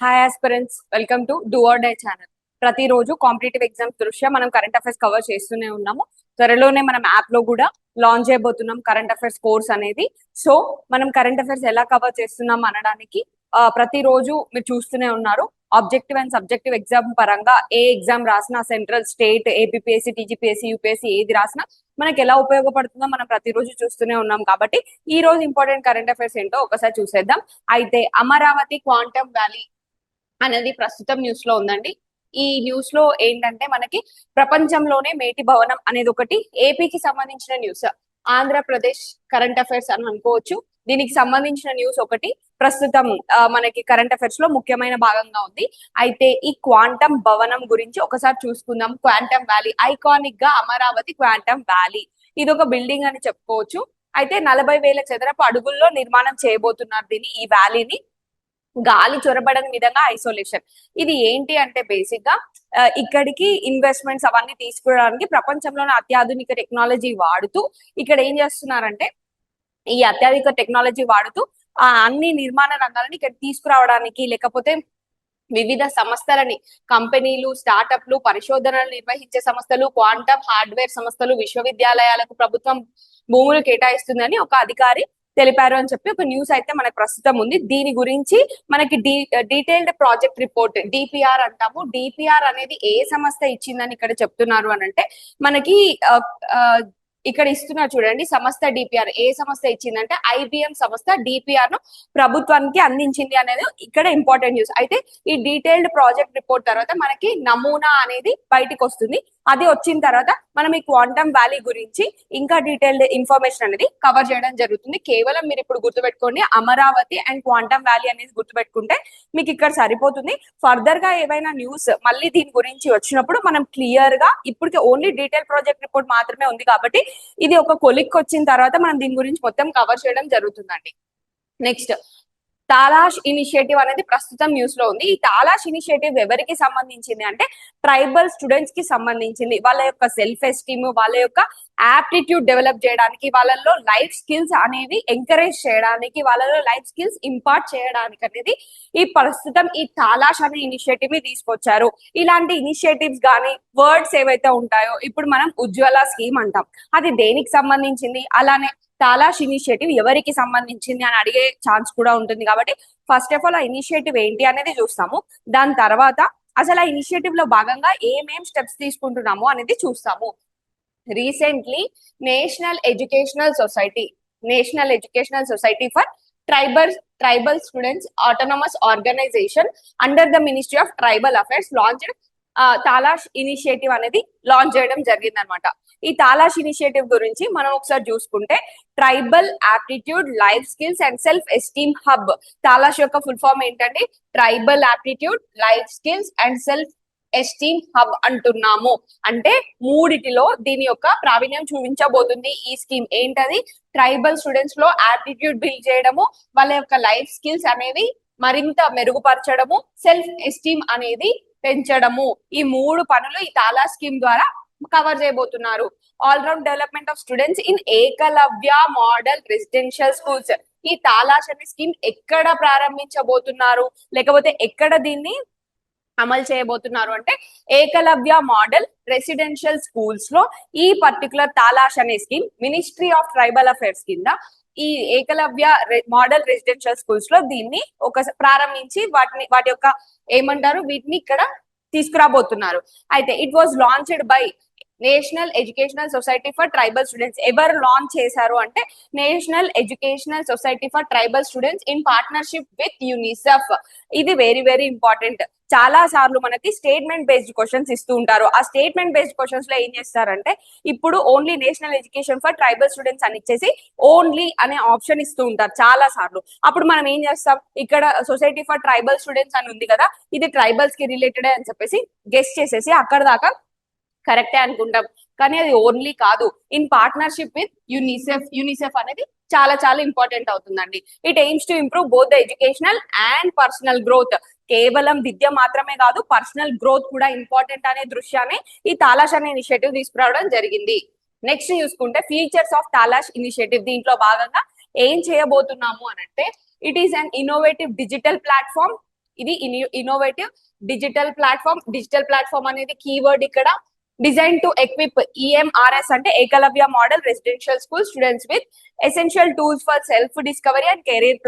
Hi aspirants, welcome to do or die channel. ప్రతిరోజు competitive exams దృష్ట్యా మనం current affairs cover చేస్తూనే ఉన్నాము. త్వరలోనే మనం యాప్ లో కూడా లాంచ్ చేయబోతున్నాం కరెంట్ అఫైర్స్ కోర్స్ అనేది. సో మనం కరెంట్ అఫైర్స్ ఎలా కవర్ చేస్తున్నాం అనడానికి ప్రతిరోజు మీరు చూస్తూనే ఉన్నారు. ఆబ్జెక్టివ్ అండ్ సబ్జెక్టివ్ ఎగ్జామ్ పరంగా ఏ ఎగ్జామ్ రాసినా, central, state, APPSC, TGPSC, UPSC ఏది రాసినా మనకి ఎలా ఉపయోగపడుతుందో మనం ప్రతిరోజు చూస్తూనే ఉన్నాం. కాబట్టి ఈ రోజు ఇంపార్టెంట్ కరెంట్ అఫైర్స్ ఏంటో ఒకసారి చూసేద్దాం. అయితే అమరావతి క్వాంటమ్ వ్యాలీ అనేది ప్రస్తుతం న్యూస్ లో ఉందండి. ఈ న్యూస్ లో ఏంటంటే మనకి ప్రపంచంలోనే మేటి భవనం అనేది ఒకటి, ఏపీకి సంబంధించిన న్యూస్, ఆంధ్రప్రదేశ్ కరెంట్ అఫైర్స్ అని అనుకోవచ్చు. దీనికి సంబంధించిన న్యూస్ ఒకటి ప్రస్తుతం మనకి కరెంట్ అఫైర్స్ లో ముఖ్యమైన భాగంగా ఉంది. అయితే ఈ క్వాంటమ్ భవనం గురించి ఒకసారి చూసుకుందాం. క్వాంటమ్ వ్యాలీ, ఐకానిక్ గా అమరావతి క్వాంటమ్ వ్యాలీ, ఇది ఒక బిల్డింగ్ అని చెప్పుకోవచ్చు. అయితే 40,000 చదరపు అడుగుల్లో నిర్మాణం చేయబోతున్నారు ఈ వ్యాలీని. గాలి చొరబడని విధంగా ఐసోలేషన్. ఇది ఏంటి అంటే బేసిక్ గా ఇక్కడికి ఇన్వెస్ట్మెంట్స్ అవన్నీ తీసుకురావడానికి ప్రపంచంలోనే అత్యాధునిక టెక్నాలజీ వాడుతూ ఇక్కడ ఏం చేస్తున్నారంటే ఈ అత్యాధునిక టెక్నాలజీ వాడుతూ అన్ని నిర్మాణ రంగాలని ఇక్కడ తీసుకురావడానికి, లేకపోతే వివిధ సంస్థలని, కంపెనీలు, స్టార్టప్లు, పరిశోధనలు నిర్వహించే సంస్థలు, క్వాంటమ్ హార్డ్వేర్ సంస్థలు, విశ్వవిద్యాలయాలకు ప్రభుత్వం భూములు కేటాయిస్తుందని ఒక అధికారి తెలిపారు అని చెప్పి ఒక న్యూస్ అయితే మనకు ప్రస్తుతం ఉంది. దీని గురించి మనకి డీటెయిల్డ్ ప్రాజెక్ట్ రిపోర్ట్, డిపిఆర్ అంటాము. డిపిఆర్ అనేది ఏ సంస్థ ఇచ్చిందని ఇక్కడ చెప్తున్నారు అని అంటే మనకి ఇక్కడ ఇస్తున్నారు చూడండి, సంస్థ డిపిఆర్ ఏ సంస్థ ఇచ్చిందంటే ఐబిఎం సంస్థ డిపిఆర్ ను ప్రభుత్వానికి అందించింది అనేది ఇక్కడ ఇంపార్టెంట్ న్యూస్. అయితే ఈ డీటెయిల్డ్ ప్రాజెక్ట్ రిపోర్ట్ తర్వాత మనకి నమూనా అనేది బయటికి వస్తుంది. అది వచ్చిన తర్వాత మనం ఈ క్వాంటమ్ వ్యాలీ గురించి ఇంకా డీటెయిల్డ్ ఇన్ఫర్మేషన్ అనేది కవర్ చేయడం జరుగుతుంది. కేవలం మీరు ఇప్పుడు గుర్తుపెట్టుకోండి, అమరావతి అండ్ క్వాంటమ్ వ్యాలీ అనేది గుర్తుపెట్టుకుంటే మీకు ఇక్కడ సరిపోతుంది. ఫర్దర్ గా ఏవైనా న్యూస్ మళ్ళీ దీని గురించి వచ్చినప్పుడు మనం క్లియర్ గా, ఇప్పటికే ఓన్లీ డీటెయిల్ ప్రాజెక్ట్ రిపోర్ట్ మాత్రమే ఉంది కాబట్టి ఇది ఒక కొలిక్ వచ్చిన తర్వాత మనం దీని గురించి మొత్తం కవర్ చేయడం జరుగుతుందండి. నెక్స్ట్, తాలాష్ ఇనిషియేటివ్ అనేది ప్రస్తుతం న్యూస్ లో ఉంది. ఈ తాలాష్ ఇనిషియేటివ్ ఎవరికి సంబంధించింది అంటే ట్రైబల్ స్టూడెంట్స్ కి సంబంధించింది. వాళ్ళ యొక్క సెల్ఫ్ ఎస్టీమ్, వాళ్ళ యొక్క యాప్టిట్యూడ్ డెవలప్ చేయడానికి, వాళ్ళలో లైఫ్ స్కిల్స్ అనేవి ఎంకరేజ్ చేయడానికి, వాళ్ళలో లైఫ్ స్కిల్స్ ఇంపార్ట్ చేయడానికి అనేది ఈ ప్రస్తుతం ఈ తాలాష్ అనే ఇనిషియేటివ్ ని తీసుకొచ్చారు. ఇలాంటి ఇనిషియేటివ్స్ కానీ వర్డ్స్ ఏవైతే ఉంటాయో, ఇప్పుడు మనం ఉజ్వల స్కీమ్ అంటాం, అది దేనికి సంబంధించింది, అలానే తాలాష్ ఇనిషియేటివ్ ఎవరికి సంబంధించింది అని అడిగే ఛాన్స్ కూడా ఉంటుంది. కాబట్టి ఫస్ట్ ఆఫ్ ఆల్ ఆ ఇనిషియేటివ్ ఏంటి అనేది చూస్తాము. దాని తర్వాత అసలు ఆ ఇనిషియేటివ్ లో భాగంగా ఏమేం స్టెప్స్ తీసుకుంటున్నాము అనేది చూస్తాము. Recently national educational society for tribal students autonomous organisation under the ministry of tribal affairs launched TALASH initiative అనేది లాంచ్ చేయడం జరిగింది అనమాట. ఈ తాలాష్ ఇనిషియేటివ్ గురించి మనం ఒకసారి చూసుకుంటే tribal aptitude, life skills and self esteem hub. TALASH యొక్క ఫుల్ ఫామ్ ఏంటంటే tribal aptitude, life skills and self esteem hub అంటున్నాము. అంటే మూడిటిలో దీని యొక్క ప్రావీణ్యం చూపించబోతుంది ఈ స్కీమ్. ఏంటది? ట్రైబల్ స్టూడెంట్స్ లో ఆప్టిట్యూడ్ బిల్డ్ చేయడము, వాళ్ళ యొక్క లైఫ్ స్కిల్స్ అనేవి మరింత మెరుగుపరచడము, సెల్ఫ్ ఎస్టీమ్ అనేది పెంచడము. ఈ మూడు పనులు ఈ తాలా స్కీమ్ ద్వారా కవర్ చేయబోతున్నారు. All round development of students in Eklavya model residential schools. ఈ తాలాష్ అనే స్కీమ్ ఎక్కడ ప్రారంభించబోతున్నారు, లేకపోతే ఎక్కడ దీన్ని అమలు చేయబోతున్నారు అంటే ఏకలవ్య మోడల్ రెసిడెన్షియల్ స్కూల్స్ లో ఈ పర్టికులర్ తాలాష్ అనే scheme ministry of tribal affairs కింద ఈ ఏకలవ్య మోడల్ రెసిడెన్షియల్ స్కూల్స్ లో దీన్ని ఒక ప్రారంభించి వాటి యొక్క ఏమంటారు వీటిని ఇక్కడ తీసుకురాబోతున్నారు. అయితే it was launched by national educational society for tribal students. ఎవరు లాంచ్ చేశారు అంటే national educational society for tribal students in partnership with UNICEF. ఇది వెరీ వెరీ ఇంపార్టెంట్. చాలా సార్లు మనకి స్టేట్మెంట్ బేస్డ్ క్వశ్చన్స్ ఇస్తూ ఉంటారు. ఆ స్టేట్మెంట్ బేస్డ్ క్వశ్చన్స్ లో ఏం చేస్తారంటే ఇప్పుడు only national education for tribal students అని ఇచ్చేసి ఓన్లీ అనే ఆప్షన్ ఇస్తూ ఉంటారు చాలా సార్లు. అప్పుడు మనం ఏం చేస్తాం, ఇక్కడ సొసైటీ ఫర్ ట్రైబల్ స్టూడెంట్స్ అని ఉంది కదా, ఇది ట్రైబల్స్ కి రిలేటెడ్ అని చెప్పేసి గెస్ట్ చేసేసి అక్కడ దాకా కరెక్టే అనుకుంటాం. కానీ అది ఓన్లీ కాదు, ఇన్ పార్ట్నర్షిప్ విత్ యూనిసెఫ్ అనేది చాలా చాలా ఇంపార్టెంట్ అవుతుందండి. It AIIMS to improve both the educational and personal growth. కేవలం విద్య మాత్రమే కాదు, పర్సనల్ గ్రోత్ కూడా ఇంపార్టెంట్ అనే దృశ్యాన్ని ఈ తాలాష్ అనే ఇనిషియేటివ్ తీసుకురావడం జరిగింది. నెక్స్ట్ చూసుకుంటే ఫీచర్స్ ఆఫ్ తాలాష్ ఇనిషియేటివ్. దీంట్లో భాగంగా ఏం చేయబోతున్నాము అనంటే it is an innovative digital platform ఇది ఇన్నోవేటివ్ డిజిటల్ ప్లాట్ఫామ్ అనేది కీవర్డ్ ఇక్కడ. డిజైన్ టు ఎక్విప్ EMRS అంటే Eklavya model residential school students with essential tools for self discovery and career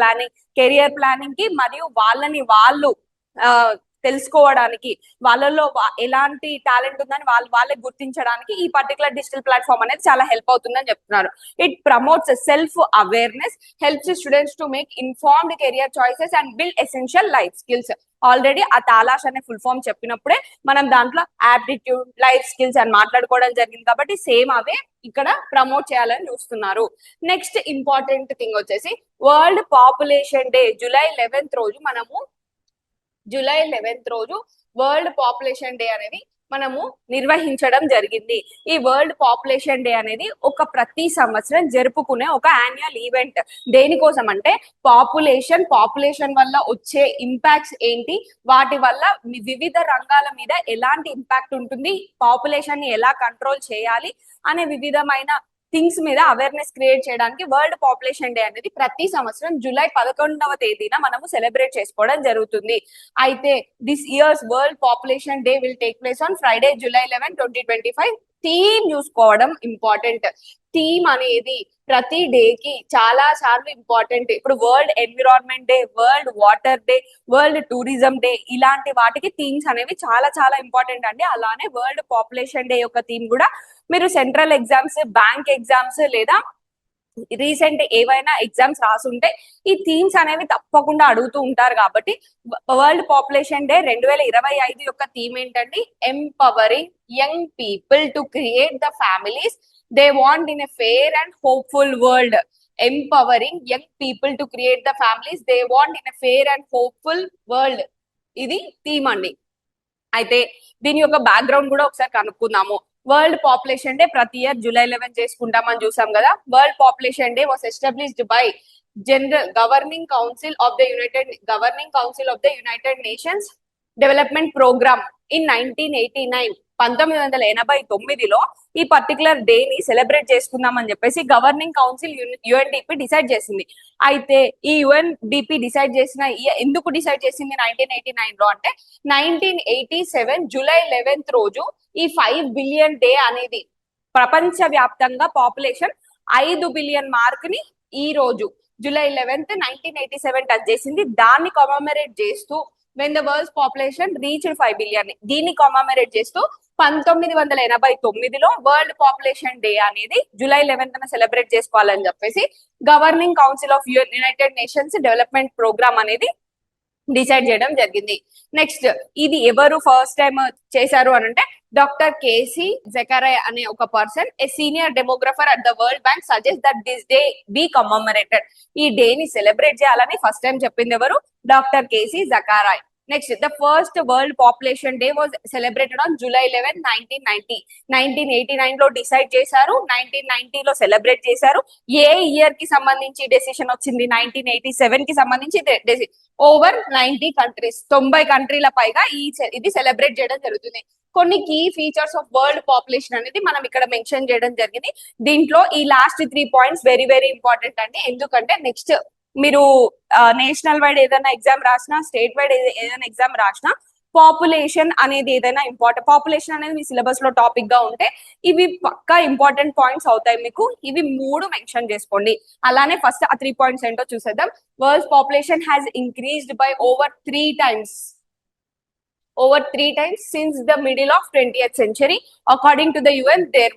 planning కి, మరియు వాళ్ళని వాళ్ళు తెలుసుకోవడానికి, వాళ్ళలో ఎలాంటి టాలెంట్ ఉందని వాళ్ళే గుర్తించడానికి ఈ పర్టికులర్ డిజిటల్ ప్లాట్ఫామ్ అనేది చాలా హెల్ప్ అవుతుందని చెప్తున్నారు. It promotes self awareness, helps students to make informed career choices and build essential life skills. Already ఆ తాలాష్ అనే ఫుల్ ఫామ్ చెప్పినప్పుడే మనం దాంట్లో యాప్టిట్యూడ్, లైఫ్ స్కిల్స్ అని మాట్లాడుకోవడం జరిగింది కాబట్టి సేమ్ అవే ఇక్కడ ప్రమోట్ చేయాలని చూస్తున్నారు. నెక్స్ట్ ఇంపార్టెంట్ థింగ్ వచ్చేసి world population day. July 11th రోజు వరల్డ్ పాపులేషన్ డే అనేది మనము నిర్వహించడం జరిగింది. ఈ వరల్డ్ పాపులేషన్ డే అనేది ప్రతి సంవత్సరం జరుపుకునే ఒక యాన్యువల్ ఈవెంట్. దేనికోసం అంటే పాపులేషన్ వల్ల వచ్చే ఇంపాక్ట్స్ ఏంటి, వాటి వల్ల వివిధ రంగాల మీద ఎలాంటి ఇంపాక్ట్ ఉంటుంది, పాపులేషన్ ని ఎలా కంట్రోల్ చేయాలి అనే వివిధమైన థింగ్స్ మీద అవేర్నెస్ క్రియేట్ చేయడానికి వరల్డ్ పాపులేషన్ డే అనేది ప్రతి సంవత్సరం జూలై 11వ మనము సెలబ్రేట్ చేసుకోవడం జరుగుతుంది. అయితే this years world population day will take place on Friday July 11, 2025. Theme చూసుకోవడం ఇంపార్టెంట్. థీమ్ అనేది ప్రతి డేకి చాలా సార్లు ఇంపార్టెంట్. ఇప్పుడు world environment day, world water day, world tourism day, ఇలాంటి వాటికి థీమ్స్ అనేవి చాలా చాలా ఇంపార్టెంట్ అండి. అలానే వరల్డ్ పాపులేషన్ డే యొక్క థీమ్ కూడా మీరు సెంట్రల్ ఎగ్జామ్స్, బ్యాంక్ ఎగ్జామ్స్ లేదా రీసెంట్ ఏవైనా ఎగ్జామ్స్ రాసుంటే ఈ థీమ్స్ అనేవి తప్పకుండా అడుగుతూ ఉంటారు. కాబట్టి వరల్డ్ పాపులేషన్ డే 2025 యొక్క థీమ్ ఏంటండి? Empowering young people to create the families they want in a fair and hopeful world. Empowering young people to create the families they want in a fair and hopeful world. ఇది theme అండి. అయితే దీని యొక్క background కూడా ఒకసారి కనుక్కుందాము. World population day ప్రతి year July 11 చేసుకుంటామని చూసాం కదా. World population day was established by governing council of the United Nations development programme in 1989. 1989లో ఈ పర్టికులర్ డే ని సెలబ్రేట్ చేసుకుందామని చెప్పేసి గవర్నింగ్ కౌన్సిల్ UNDP డిసైడ్ చేసింది. అయితే ఈ UNDP ఎందుకు డిసైడ్ చేసింది 1989లో అంటే 1987 July 11th రోజు ఈ 5 బిలియన్ డే అనేది ప్రపంచ వ్యాప్తంగా పాపులేషన్ 5 బిలియన్ మార్క్ ని ఈ రోజు July 11th 1987 టచ్ చేసింది. దాన్ని కమమరేట్ చేస్తూ when the world's population reached 5 billion, దీన్ని కమమరేట్ చేస్తూ 1989లో వరల్డ్ పాపులేషన్ డే అనేది July 11th సెలబ్రేట్ చేసుకోవాలని చెప్పేసి governing council of United Nations development programme అనేది డిసైడ్ చేయడం జరిగింది. నెక్స్ట్ ఇది ఎవరు ఫస్ట్ టైం చేశారు అని అంటే డాక్టర్ కేసీ జకరయా అనే ఒక person, a senior demographer at the World Bank, suggest that this day be commemorated. ఈ డే ని సెలబ్రేట్ చేయాలని ఫస్ట్ టైం చెప్పింది ఎవరు? Doctor K C Zachariah. Next the first World population Day was celebrated on July 11, 1990. 1989లో decide చేశారు, 1990లో celebrate చేశారు. ఏ year కి సంబంధించి డెసిషన్ వచ్చింది? 1987 కి సంబంధించి ఓవర్ 90 కంట్రీస్, 90 కంట్రీల పైగా ఇది సెలబ్రేట్ చేయడం జరుగుతుంది. కొన్ని key features of world population అనేది మనం ఇక్కడ మెన్షన్ చేయడం జరిగింది. దీంట్లో ఈ last 3 points very very important అండి. ఎందుకంటే నెక్స్ట్ మీరు నేషనల్ వైడ్ ఏదైనా ఎగ్జామ్ రాసినా, స్టేట్ వైడ్ ఏదైనా ఎగ్జామ్ రాసినా, పాపులేషన్ అనేది ఏదైనా ఇంపార్టెంట్, పాపులేషన్ అనేది మీ సిలబస్ లో టాపిక్ గా ఉంటే ఇవి పక్కా ఇంపార్టెంట్ పాయింట్స్ అవుతాయి మీకు. ఇవి 3 మెన్షన్ చేసుకోండి. అలానే ఫస్ట్ ఆ 3 పాయింట్స్ ఏంటో చూసేద్దాం. World population has increased by over 3 times since the middle of 20th century. According to the UN, there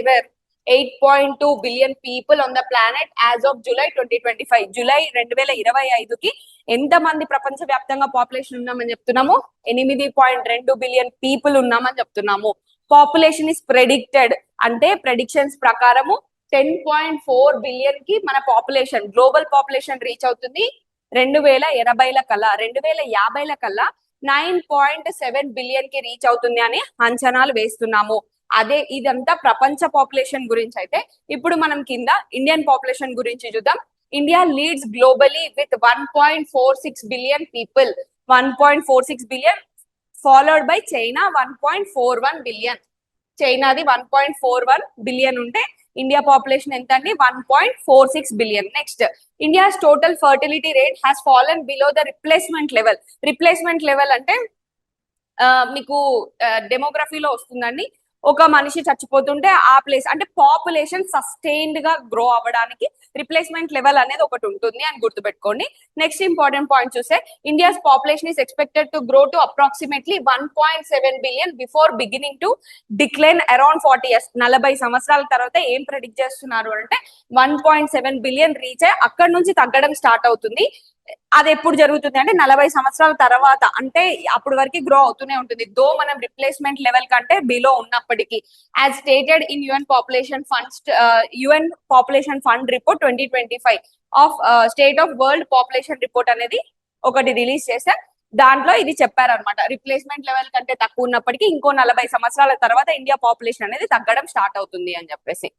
were 8.2 billion people on the planet as of July 2025. July 2025కి ఎంత మంది ప్రపంచ వ్యాప్తంగా population ఉన్నామని చెప్తున్నాము? 8.2 billion people ఉన్నామని చెప్తున్నాము. Population is predicted అంటే predictions ప్రకారము 10.4 బిలియన్ కి మన పాపులేషన్, గ్లోబల్ పాపులేషన్ రీచ్ అవుతుంది 2050 కల్లా 9.7 బిలియన్ కి రీచ్ అవుతుంది అని అంచనాలు వేస్తున్నాము. అదే ఇదంతా ప్రపంచ పాపులేషన్ గురించి. అయితే ఇప్పుడు మనం కింద ఇండియన్ పాపులేషన్ గురించి చూద్దాం. India leads globally with 1.46 billion people, 1.46 billion, followed by China 1.41 billion. చైనాది 1.41 బిలియన్ ఉంటే ఇండియా పాపులేషన్ ఎంత అండి 1.46 billion. Next India's total fertility rate has fallen below the replacement level. Replacement level అంటే మీకు డెమోగ్రఫీలో వస్తుందండి. ఒక మనిషి చచ్చిపోతుంటే ఆ ప్లేస్ అంటే పాపులేషన్ సస్టైన్డ్ గా గ్రో అవ్వడానికి రిప్లేస్మెంట్ లెవెల్ అనేది ఒకటి ఉంటుంది అని గుర్తుపెట్టుకోండి. నెక్స్ట్ ఇంపార్టెంట్ పాయింట్ చూస్తే India's population is expected to grow to approximately 1.7 billion before beginning to decline around 40 years. 40 సంవత్సరాల తర్వాత ఏం ప్రెడిక్ట్ చేస్తున్నారు అంటే 1.7 బిలియన్ రీచ్ అయ్యి అక్కడ నుంచి తగ్గడం స్టార్ట్ అవుతుంది. అది ఎప్పుడు జరుగుతుంది అంటే 40 సంవత్సరాల తర్వాత, అంటే అప్పటి వరకు గ్రో అవుతూనే ఉంటుంది దో మనం రిప్లేస్మెంట్ లెవెల్ కంటే బిలో ఉన్నప్పటికీ. As stated in UN population fund report 2025 of state of world population report అనేది ఒకటి రిలీజ్ చేశారు. దాంట్లో ఇది చెప్పారనమాట, రిప్లేస్మెంట్ లెవెల్ కంటే తక్కువ ఉన్నప్పటికీ ఇంకో 40 సంవత్సరాల తర్వాత ఇండియా పాపులేషన్ అనేది తగ్గడం స్టార్ట్ అవుతుంది అని చెప్పేసి.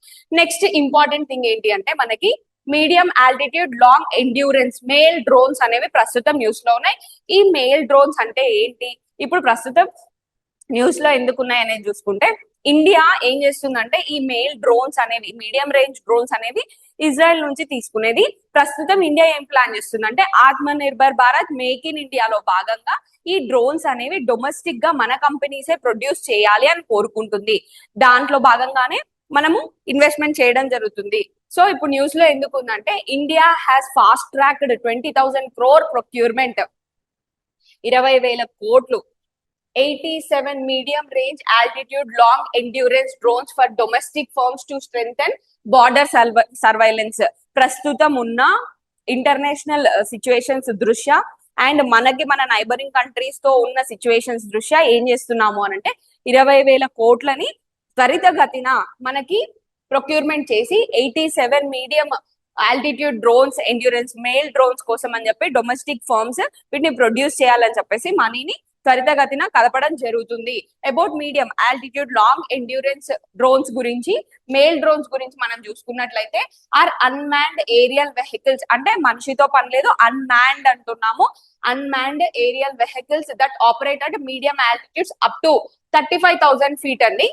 నెక్స్ట్ ఇంపార్టెంట్ థింగ్ ఏంటి అంటే మనకి medium altitude long endurance mail drones అనేవి ప్రస్తుతం న్యూస్ లో ఉన్నాయి. ఈ మెయిల్ డ్రోన్స్ అంటే ఏంటి, ఇప్పుడు ప్రస్తుతం న్యూస్ లో ఎందుకు ఉన్నాయి అనేది చూసుకుంటే ఇండియా ఏం చేస్తుందంటే ఈ మెయిల్ డ్రోన్స్ అనేవి మీడియం రేంజ్ డ్రోన్స్ అనేవి ఇజ్రాయెల్ నుంచి తీసుకునేది. ప్రస్తుతం ఇండియా ఏం ప్లాన్ చేస్తుందంటే ఆత్మ నిర్భర్ భారత్ మేక్ ఇన్ ఇండియాలో భాగంగా ఈ డ్రోన్స్ అనేవి డొమెస్టిక్ గా మన కంపెనీసే ప్రొడ్యూస్ చేయాలి అని కోరుకుంటుంది. దాంట్లో భాగంగానే మనము ఇన్వెస్ట్మెంట్ చేయడం జరుగుతుంది. సో ఇప్పుడు న్యూస్ లో ఎందుకు ఉందంటే India has fast tracked 20,000 crore procurement, 20,000 కోట్లు 87 medium range altitude long endurance drones for domestic firms to strengthen border surveillance. ప్రస్తుతం ఉన్న ఇంటర్నేషనల్ సిచ్యువేషన్స్ దృష్ట్యా అండ్ మనకి మన నైబరింగ్ కంట్రీస్ తో ఉన్న సిచ్యువేషన్స్ దృష్ట్యా ఏం చేస్తున్నాము అని అంటే 20,000 కోట్లని త్వరితగతిన మనకి ప్రొక్యూర్మెంట్ చేసి 87 medium altitude drones endurance mail drones కోసం అని చెప్పి డొమెస్టిక్ ఫర్మ్స్ వీటిని ప్రొడ్యూస్ చేయాలని చెప్పేసి మనీని త్వరితగతిన కలపడం జరుగుతుంది. About medium altitude long endurance drones గురించి, మెయిల్ డ్రోన్స్ గురించి మనం చూసుకున్నట్లయితే ఆర్ అన్మాన్డ్ ఏరియల్ వెహికల్స్, అంటే మనిషితో పని లేదు, అన్మాన్డ్ అంటున్నాము. Unmanned aerial vehicles that operate at medium altitudes up to 35,000 feet అండి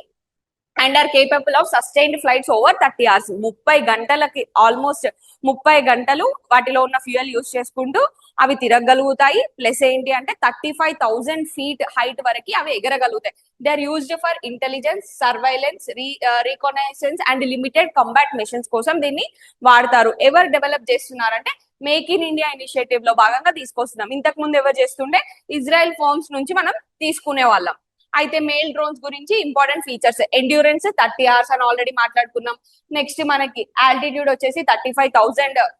and are capable of sustained flights over 30 hours. 30 గంటలకి ఆల్మోస్ట్ 30 గంటలు వాటిలో ఉన్న ఫ్యూయల్ యూజ్ చేసుకుంటూ అవి తిరగలుగుతాయి. ప్లస్ ఏంటి అంటే 35,000 feet హైట్ వరకు అవి ఎగరగలుగుతాయి. They are used for intelligence, surveillance, reconnaissance and limited combat missions కోసం దీన్ని వాడతారు. ఎవరు డెవలప్ చేస్తున్నారంటే మేక్ ఇన్ ఇండియా ఇనిషియేటివ్ లో భాగంగా తీసుకొస్తున్నాం. ఇంతకు ముందు ఎవరు చేస్తుండే ఇజ్రాయెల్ ఫర్మ్స్ నుంచి మనం తీసుకునే వాళ్ళం. అయితే మెయిల్ డ్రోన్స్ గురించి ఇంపార్టెంట్ ఫీచర్స్, ఎండ్యూరెన్స్ 30 hours అని ఆల్రెడీ మాట్లాడుకున్నాం. నెక్స్ట్ మనకి ఆల్టిట్యూడ్ వచ్చేసి 35,000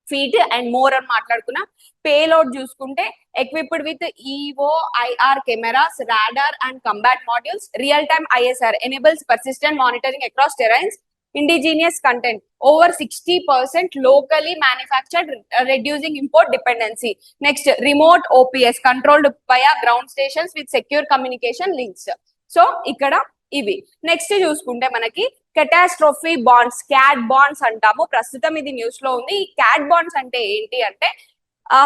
feet అండ్ మోర్ అని మాట్లాడుకున్నాం. పేలోడ్ చూసుకుంటే equipped with EOIR cameras, radar and combat modules, real time ISR enables persistent monitoring across terrains, indigenous content, over 60% locally manufactured, reducing import dependency. Next, remote OPS controlled via ground stations with secure communication links. So ikkada ఇవి. Next చూసుకుంటే మనకి కెటాస్ట్రోఫీ bonds, cat bonds అంటాము. ప్రస్తుతం ఇది news లో ఉంది. ఈ cat bonds అంటే ఏంటి అంటే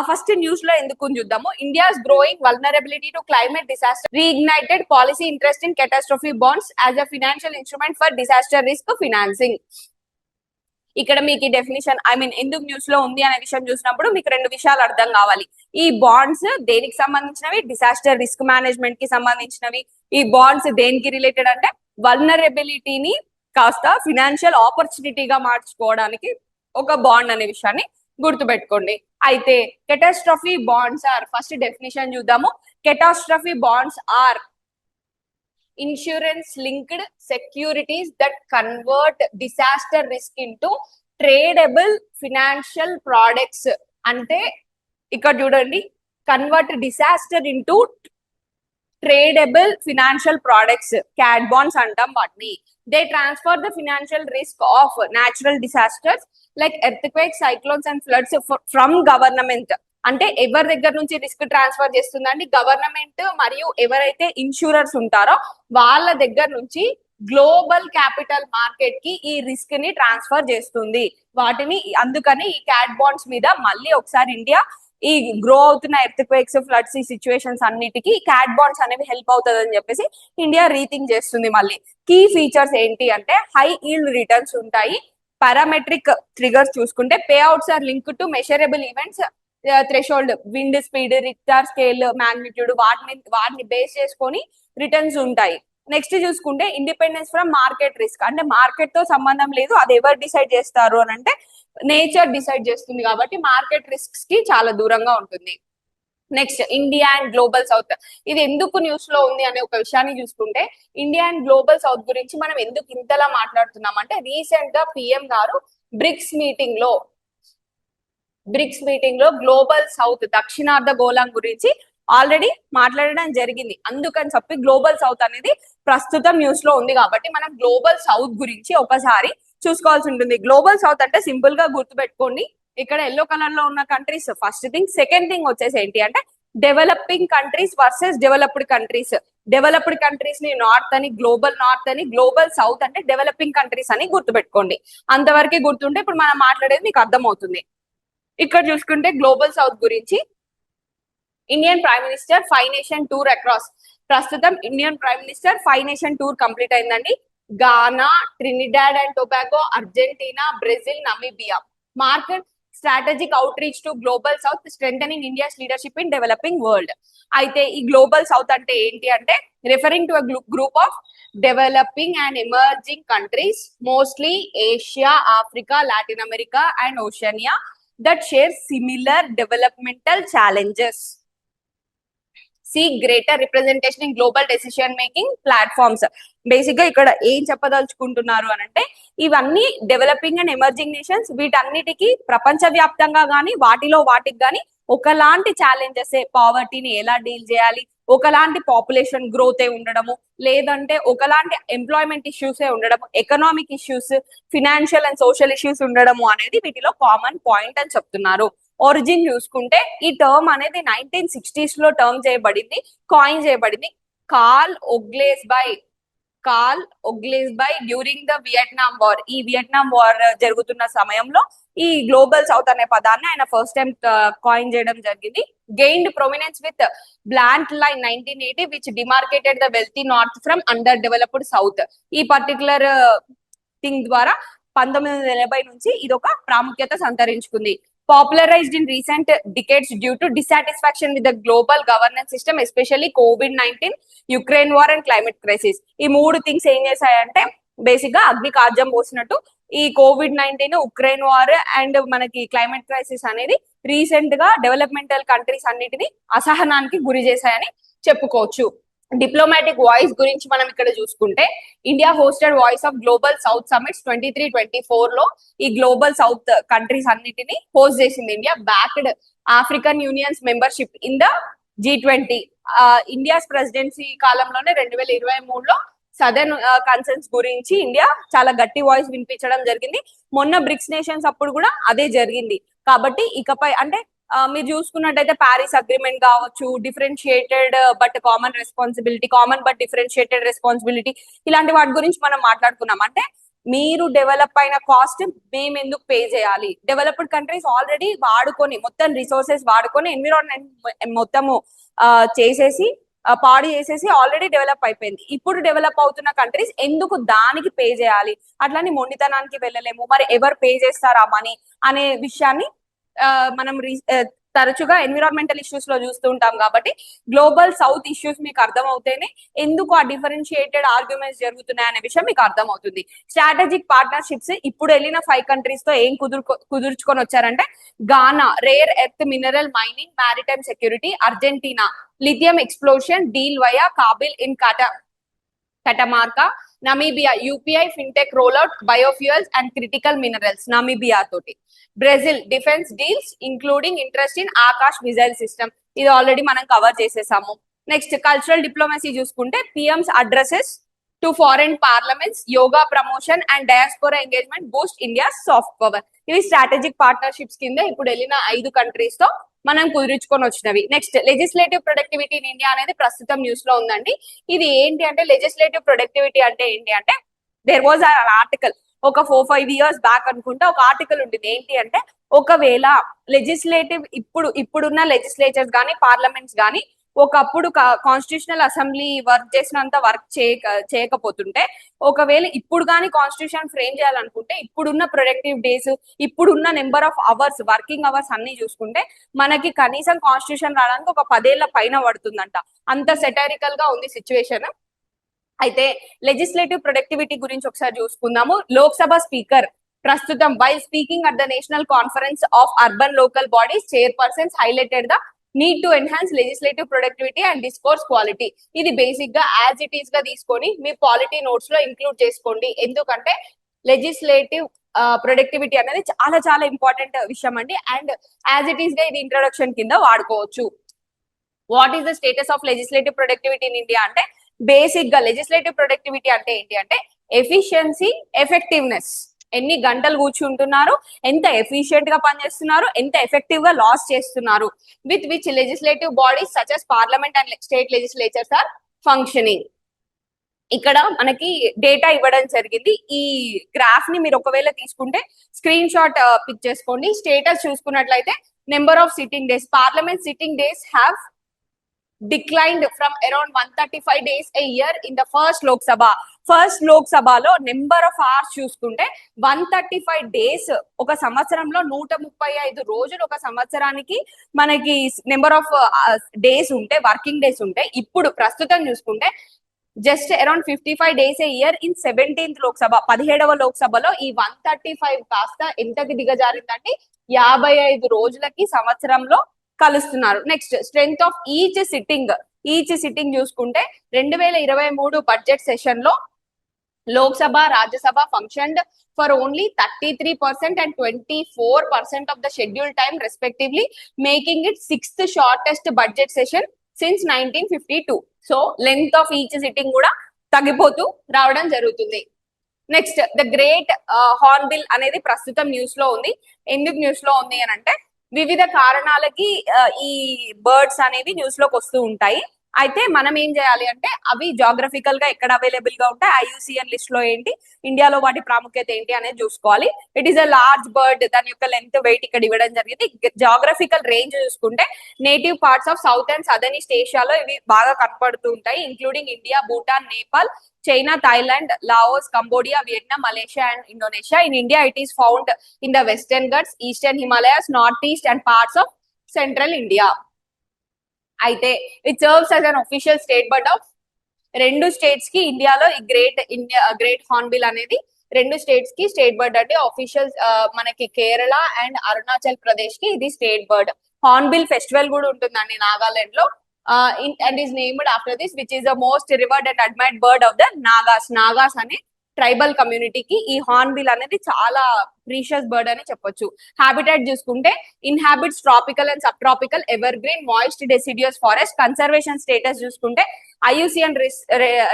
ఫస్ట్ న్యూస్ లో ఎందుకు చూద్దాము. India's growing vulnerability to climate disaster, reignited policy interest in catastrophe bonds as a financial instrument for disaster risk financing. ఇక్కడ మీకు డెఫినేషన్ ఎందుకు న్యూస్ లో ఉంది అనే విషయం చూసినప్పుడు మీకు 2 విషయాలు అర్థం కావాలి. ఈ బాండ్స్ దేనికి సంబంధించినవి, డిసాస్టర్ రిస్క్ మేనేజ్మెంట్ కి సంబంధించినవి. ఈ బాండ్స్ దేనికి రిలేటెడ్ అంటే వల్నరబిలిటీని కాస్త ఫినాన్షియల్ ఆపర్చునిటీగా మార్చుకోవడానికి ఒక బాండ్ అనే విషయాన్ని గుర్తుపెట్టుకోండి. అయితే catastrophe bonds are, first definition చూద్దాము. Catastrophe bonds are insurance linked securities that convert disaster risk into tradable financial products. అంటే ఇక్కడ చూడండి, convert disaster into tradable financial products, cat bonds అంటాం వాటిని. They transfer the financial risk of natural disasters like earthquake, cyclones and floods from government. అంటే ఎవరి దగ్గర నుంచి risk transfer చేస్తుందండి, గవర్నమెంట్ మరియు ఎవరైతే ఇన్సూరర్స్ ఉంటారో వాళ్ళ దగ్గర నుంచి గ్లోబల్ క్యాపిటల్ మార్కెట్ కి ఈ రిస్క్ ని ట్రాన్స్ఫర్ చేస్తుంది వాటిని. అందుకని ఈ క్యాట్ బాండ్స్ మీద మళ్ళీ ఒకసారి ఇండియా ఈ గ్రో అవుతున్న ఎర్త్ క్వేక్స్, ఫ్లడ్స్, ఈ సిచ్యువేషన్స్ అన్నిటికీ క్యాట్ బాండ్స్ అనేవి హెల్ప్ అవుతుంది అని చెప్పేసి ఇండియా రీథింక్ చేస్తుంది. మళ్ళీ కీ ఫీచర్స్ ఏంటి అంటే హై ఈల్డ్ రిటర్న్స్ ఉంటాయి. పారామెట్రిక్ ట్రిగర్స్ చూసుకుంటే payouts are linked to measurable events, threshold, wind speed, Richter scale, magnitude, వాటిని బేస్ చేసుకొని రిటర్న్స్ ఉంటాయి. నెక్స్ట్ చూసుకుంటే ఇండిపెండెన్స్ ఫ్రమ్ మార్కెట్ రిస్క్, అంటే మార్కెట్ తో సంబంధం లేదు, అది ఎవరు డిసైడ్ చేస్తారు అని అంటే నేచర్ డిసైడ్ చేస్తుంది కాబట్టి మార్కెట్ రిస్క్స్ కి చాలా దూరంగా ఉంటుంది. Next India and global south, ఇది ఎందుకు న్యూస్ లో ఉంది అనే ఒక విషయాన్ని చూసుకుంటే ఇండియా అండ్ గ్లోబల్ సౌత్ గురించి మనం ఎందుకు ఇంతలా మాట్లాడుతున్నాం అంటే రీసెంట్ గా పిఎం గారు బ్రిక్స్ మీటింగ్ లో గ్లోబల్ సౌత్ దక్షిణార్ధ గోళం గురించి ఆల్రెడీ మాట్లాడడం జరిగింది. అందుకని చెప్పి గ్లోబల్ సౌత్ అనేది ప్రస్తుతం న్యూస్ లో ఉంది కాబట్టి మనం గ్లోబల్ సౌత్ గురించి ఒకసారి చూసుకోవాల్సి ఉంటుంది. గ్లోబల్ సౌత్ అంటే సింపుల్ గా గుర్తుపెట్టుకోండి, ఇక్కడ ఎల్లో కలర్ లో ఉన్న countries first thing. Second thing వచ్చేసి ఏంటి అంటే developing countries versus developed countries. Developed countries ని నార్త్ అని, గ్లోబల్ నార్త్ అని, గ్లోబల్ సౌత్ అంటే డెవలపింగ్ కంట్రీస్ అని గుర్తుపెట్టుకోండి. అంతవరకే గుర్తుంటే ఇప్పుడు మనం మాట్లాడేది మీకు అర్థమవుతుంది. ఇక్కడ చూసుకుంటే గ్లోబల్ సౌత్ గురించి Indian prime minister 5 nation tour across. ప్రస్తుతం Indian prime minister 5 nation tour complete అయిందండి. Ghana, Trinidad and Tobago, Argentina, Brazil, Namibia. Market strategic outreach to Global South strengthening India's leadership in developing world. అయితే ఈ Global South అంటే ఏంటి అంటే referring to group of developing and emerging countries, mostly Asia, Africa, Latin America and Oceania, that share similar developmental challenges, seek greater representation in global decision making platforms. Basic గా ఇక్కడ ఏం చెప్పదలుచుకుంటున్నారు అని అంటే ఇవన్నీ developing and emerging nations, వీటన్నిటికీ ప్రపంచవ్యాప్తంగా గానీ వాటికి గానీ ఒకలాంటి ఛాలెంజెస్, పావర్టీని ఎలా డీల్ చేయాలి, ఒకలాంటి పాపులేషన్ గ్రోత్ ఉండడము, లేదంటే ఒకలాంటి ఎంప్లాయ్మెంట్ ఇష్యూసే ఉండడము, economic issues, financial and social issues ఉండడము అనేది వీటిలో కామన్ పాయింట్ అని చెప్తున్నారు. ఒరిజిన్ చూసుకుంటే ఈ టర్మ్ అనేది 1960s లో కాయిన్ చేయబడింది. Carl Oglesby during the Vietnam war. ఈ వియట్నాం వార్ జరుగుతున్న సమయంలో ఈ గ్లోబల్ సౌత్ అనే పదాన్ని ఆయన ఫస్ట్ టైం కాయిన్ చేయడం జరిగింది. Gained prominence with Brandt line 1980 which demarcated the wealthy north from underdeveloped south. ఈ పర్టికులర్ థింగ్ ద్వారా 1980 నుంచి ఇది ఒక ప్రాముఖ్యత సంతరించుకుంది. Popularized in recent decades due to dissatisfaction with the global governance system, especially COVID-19, Ukraine war and climate crisis. ఈ మూడు things ఏం చేశాయంటే బేసిక్ గా అగ్ని కాజ్యం పోసినట్టు ఈ COVID-19, ఉక్రెయిన్ వార్ అండ్ మనకి క్లైమేట్ క్రైసిస్ అనేది రీసెంట్ గా డెవలప్మెంటల్ కంట్రీస్ అన్నిటిని అసహనానికి గురి చేశాయని చెప్పుకోవచ్చు. డిప్లొమాటిక్ వాయిస్ గురించి మనం ఇక్కడ చూసుకుంటే India hosted voice of global south summits 23-24 లో ఈ గ్లోబల్ సౌత్ కంట్రీస్ అన్నిటిని హోస్ట్ చేసింది India. Backed African unions membership in the G20. India's presidency కాలంలోనే 2023లో సదర్న్ కన్సర్న్స్ గురించి ఇండియా చాలా గట్టి వాయిస్ వినిపించడం జరిగింది. మొన్న బ్రిక్స్ నేషన్స్ అప్పుడు కూడా అదే జరిగింది. కాబట్టి ఇకపై అంటే మీరు చూసుకున్నట్టయితే ప్యారిస్ అగ్రిమెంట్ కావచ్చు, differentiated but common responsibility, common but differentiated responsibility, ఇలాంటి వాటి గురించి మనం మాట్లాడుకున్నాం. అంటే మీరు డెవలప్ అయిన కాస్ట్ మేము ఎందుకు పే చేయాలి? డెవలప్డ్ కంట్రీస్ ఆల్రెడీ వాడుకొని మొత్తం రిసోర్సెస్ వాడుకొని ఎన్విరాన్మెంట్ మొత్తము చేసేసి పాడు చేసేసి ఆల్రెడీ డెవలప్ అయిపోయింది. ఇప్పుడు డెవలప్ అవుతున్న కంట్రీస్ ఎందుకు దానికి పే చేయాలి? అట్లాని మొండితనానికి వెళ్ళలేము. మరి ఎవరు పే చేస్తారా మనీ అనే విషయాన్ని మనం తరచుగా ఎన్విరాన్మెంటల్ ఇష్యూస్ లో చూస్తూ ఉంటాం. కాబట్టి గ్లోబల్ సౌత్ ఇష్యూస్ మీకు అర్థం అవుతేనే ఎందుకు ఆ డిఫరెన్షియేటెడ్ ఆర్గ్యుమెంట్స్ జరుగుతున్నాయి అనే విషయం మీకు అర్థమవుతుంది. స్ట్రాటజిక్ పార్ట్నర్షిప్స్ ఇప్పుడు వెళ్ళిన 5 కంట్రీస్ తో ఏం కుదుర్చుకొని వచ్చారంటే Ghana rare earth mineral mining maritime security, Argentina lithium explosion deal via KABIL in Catamarca, Namibia UPI fintech rollout biofuels and critical minerals Namibia తోటి. Brazil defence deals including interest in Akash missile system, ఇది already మనం cover చేసేసాము. Next cultural diplomacy చూసుకుంటే PM's addresses to foreign parliaments, yoga promotion and diaspora engagement boost India soft power. ఇవి strategic partnerships కింద ఇప్పుడు వెళ్ళిన 5 countries తో మనం కుదుర్చుకొని వచ్చినవి. Next legislative productivity in India అనేది ప్రస్తుతం న్యూస్ లో ఉందండి. ఇది ఏంటి అంటే లెజిస్లేటివ్ ప్రొడక్టివిటీ అంటే ఏంటి అంటే దేర్ వాజ్ అన్ ఆర్టికల్, ఒక 4-5 years బ్యాక్ అనుకుంటే ఒక ఆర్టికల్ ఉంటుంది. ఏంటి అంటే ఒకవేళ లెజిస్లేటివ్ ఇప్పుడున్న లెజిస్లేచర్స్ కానీ పార్లమెంట్స్ కానీ ఒకప్పుడు కాన్స్టిట్యూషనల్ అసెంబ్లీ వర్క్ చేసినంత వర్క్ చేయకపోతుంటే, ఒకవేళ ఇప్పుడు కానీ కాన్స్టిట్యూషన్ ఫ్రేమ్ చేయాలనుకుంటే ఇప్పుడున్న ప్రొడక్టివ్ డేస్, ఇప్పుడున్న number of hours, working hours అన్ని చూసుకుంటే మనకి కనీసం కాన్స్టిట్యూషన్ రావడానికి ఒక 10 ఏళ్ల పైన పడుతుందంట. అంత సెటరికల్ గా ఉంది సిచ్యువేషన్. అయితే లెజిస్లేటివ్ ప్రొడక్టివిటీ గురించి ఒకసారి చూసుకుందాము. లోక్సభ స్పీకర్ ప్రస్తుతం while speaking at the national conference of urban local bodies chairpersons highlighted the need to enhance legislative productivity and discourse quality. ఇది బేసిక్ గా యాజ్ ఇట్ ఈస్ గా తీసుకొని మీ పాలిటీ నోట్స్ లో ఇంక్లూడ్ చేసుకోండి. ఎందుకంటే లెజిస్లేటివ్ ప్రొడక్టివిటీ అనేది చాలా చాలా ఇంపార్టెంట్ విషయం అండి. అండ్ యాజ్ ఇట్ ఈస్ గా ఇది ఇంట్రొడక్షన్ కింద వాడుకోవచ్చు. What is the status of legislative productivity in India అంటే, బేసిక్ గా లెజిస్లేటివ్ ప్రొడక్టివిటీ అంటే ఏంటి అంటే ఎఫిషియన్సీ, ఎఫెక్టివ్నెస్. ఎన్ని గంటలు కూర్చుంటున్నారు, ఎంత ఎఫిషియెంట్ గా పనిచేస్తున్నారు, ఎంత ఎఫెక్టివ్ గా లాస్ చేస్తున్నారు, with which legislative bodies such as parliament and state legislatures are functioning. ఇక్కడ మనకి డేటా ఇవ్వడం జరిగింది. ఈ గ్రాఫ్ ని మీరు ఒకవేళ తీసుకుంటే స్క్రీన్ షాట్ పిక్ చేసుకోండి. స్టేటస్ చూసుకున్నట్లయితే number of sitting days, parliament sitting days have declined from around 135 days a year in the first Lok Sabha. First Lok సభలో నెంబర్ ఆఫ్ అవర్స్ చూసుకుంటే 135 days, ఒక సంవత్సరంలో 135 రోజులు ఒక సంవత్సరానికి మనకి నెంబర్ ఆఫ్ డేస్ ఉంటే, వర్కింగ్ డేస్ ఉంటే, ఇప్పుడు ప్రస్తుతం చూసుకుంటే just around 55 days a year in 17th Lok Sabha. 17వ Lok సభలో ఈ 135 కాస్త ఎంతకి దిగజారిందంటే 55 రోజులకి సంవత్సరంలో కలుస్తున్నారు. Next strength of each sitting చూసుకుంటే 2023 బడ్జెట్ సెషన్ లో Lok Sabha, Rajya Sabha functioned for only 33% and 24% of the scheduled time respectively, making it 6th shortest budget session since 1952. So length of each sitting కూడా తగ్గిపోతూ రావడం జరుగుతుంది. Next the great horn bill అనేది ప్రస్తుతం news లో ఉంది. ఎందుకు న్యూస్ లో ఉంది అని అంటే, వివిధ కారణాలకి ఈ బర్డ్స్ అనేవి న్యూస్ లోకి వస్తూ ఉంటాయి. అయితే మనం ఏం చేయాలి అంటే అవి జాగ్రఫికల్ గా ఎక్కడ అవైలబుల్ గా ఉంటాయి, IUCN లిస్ట్ లో ఏంటి, ఇండియాలో వాటి ప్రాముఖ్యత ఏంటి అనేది చూసుకోవాలి. It is a large bird, దాని యొక్క లెంత్, వెయిట్ ఇక్కడ ఇవ్వడం జరిగింది. జాగ్రఫికల్ రేంజ్ చూసుకుంటే native parts of south and southern east ఏషియాలో ఇవి బాగా కనపడుతూ ఉంటాయి, including India, Bhutan, Nepal, China, Thailand, Laos, Cambodia, Vietnam, Malaysia and Indonesia. In India, it is found in the Western Ghats, Eastern Himalayas, Northeast and parts of Central India. అయితే it serves as an official state bird of రెండు states కి ఇండియాలో ఈ great Hornbill అనేది రెండు states కి state bird అంటే official. మనకి కేరళ అండ్ అరుణాచల్ ప్రదేశ్ కి ఇది స్టేట్ బర్డ్. హార్న్బిల్ ఫెస్టివల్ కూడా ఉంటుందండి నాగాలాండ్ లో. And is named after this, which is the most revered and admired bird of the Nagas అనే ట్రైబల్ కమ్యూనిటీకి ఈ హార్న్బిల్ అనేది చాలా ప్రీషియస్ బర్డ్ అని చెప్పొచ్చు. హ్యాబిటాట్ చూసుకుంటే inhabits tropical and subtropical evergreen moist deciduous forest. Conservation status చూసుకుంటే IUCN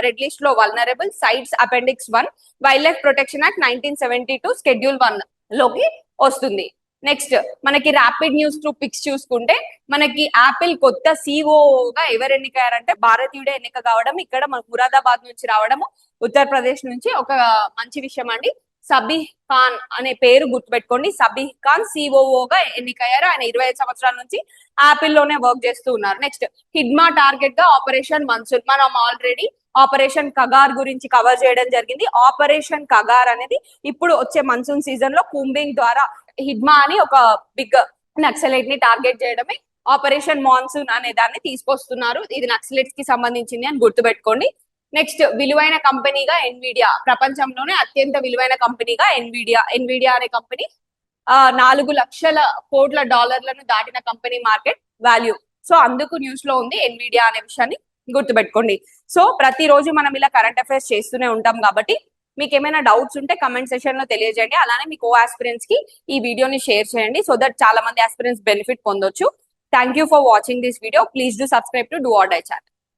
red list లో vulnerable CITES appendix 1, wildlife protection act 1972 Schedule 1 లోకి వస్తుంది. నెక్స్ట్ మనకి ర్యాపిడ్ న్యూస్ త్రూ పిక్స్ చూసుకుంటే మనకి యాపిల్ కొత్త సిఓగా ఎవరు ఎన్నికయ్యారంటే భారతీయుడే ఎన్నిక కావడం, ఇక్కడ మన మురాదాబాద్ నుంచి రావడము, ఉత్తరప్రదేశ్ నుంచి ఒక మంచి విషయం అండి. సబీహ్ ఖాన్ అనే పేరు గుర్తుపెట్టుకోండి. సబీహ్ ఖాన్ సిఓఓగా ఎన్నికయ్యారు. ఆయన 25 సంవత్సరాల నుంచి యాపిల్ లోనే వర్క్ చేస్తూ ఉన్నారు. నెక్స్ట్ హిడ్మా టార్గెట్ గా ఆపరేషన్ మన్సూన్. మనం ఆల్రెడీ ఆపరేషన్ కగార్ గురించి కవర్ చేయడం జరిగింది. ఆపరేషన్ కగార్ అనేది ఇప్పుడు వచ్చే మన్సూన్ సీజన్ లో కుంబింగ్ ద్వారా హిడ్మా అని ఒక బిగ్ నక్సలైట్ ని టార్గెట్ చేయడమే ఆపరేషన్ మాన్సూన్ అనే దాన్ని తీసుకొస్తున్నారు. ఇది నక్సలైట్స్ కి సంబంధించింది అని గుర్తుపెట్టుకోండి. నెక్స్ట్ విలువైన కంపెనీగా ఎన్విడియా, ప్రపంచంలోనే అత్యంత విలువైన కంపెనీగా ఎన్విడియా అనే కంపెనీ 4 లక్షల కోట్ల డాలర్లను దాటిన కంపెనీ మార్కెట్ వాల్యూ. సో అందుకు న్యూస్ లో ఉంది ఎన్విడియా అనే విషయాన్ని గుర్తుపెట్టుకోండి. సో ప్రతిరోజు మనం ఇలా కరెంట్ అఫైర్స్ చేస్తూనే ఉంటాం కాబట్టి మీకు ఏమైనా డౌట్స్ ఉంటే కమెంట్ సెషన్ లో తెలియజేయండి. అలానే మీ కో ఆస్పిరెంట్స్ కి ఈ వీడియోని షేర్ చేయండి, సో దట్ చాలా మంది ఆస్పిరెంట్స్ బెనిఫిట్ పొందొచ్చు. Thank you for watching this video. Please do subscribe to do or die channel.